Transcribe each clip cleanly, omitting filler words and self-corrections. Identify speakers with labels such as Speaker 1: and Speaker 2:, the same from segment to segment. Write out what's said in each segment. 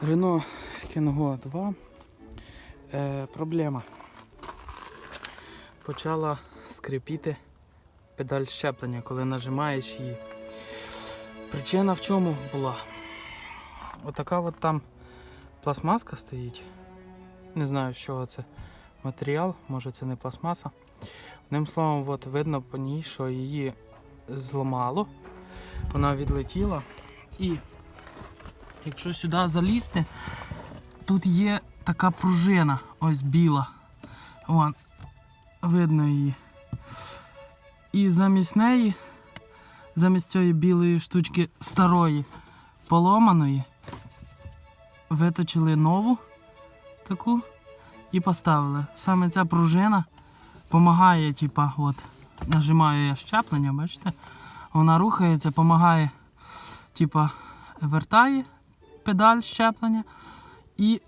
Speaker 1: Renault Kangoo 2. Проблема. Почала скрипіти педаль щеплення, коли нажимаєш її. Причина в чому була? Отака от там пластмаска стоїть. Не знаю, з чого це матеріал, може це не пластмаса. Одним словом, от видно по ній, що її зламало. Вона відлетіла. І якщо сюди залізти, тут є така пружина, ось біла. Вон, видно її. І замість неї, замість цієї білої штучки старої, поломаної, виточили нову таку і поставили. Саме ця пружина допомагає, типа, от, нажимаю я щеплення, бачите? Вона рухається, допомагає, типа, вертає педаль щеплення і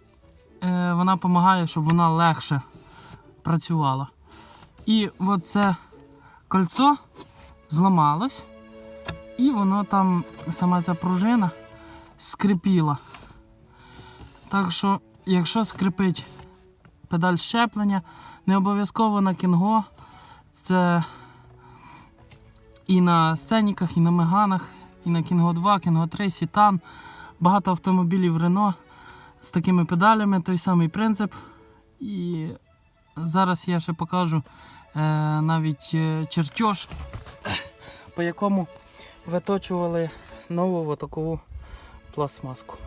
Speaker 1: вона допомагає, щоб вона легше працювала. І от це кольцо зламалось, і воно там, сама ця пружина скрипіла. Так що, якщо скрипить педаль щеплення, не обов'язково на Kangoo, це і на сценіках, і на Меганах, і на Kangoo 2, Kangoo 3, Citan. Багато автомобілів Renault з такими педалями, той самий принцип. І зараз я ще покажу навіть чертеж, по якому виточували нову отаку пластмаску.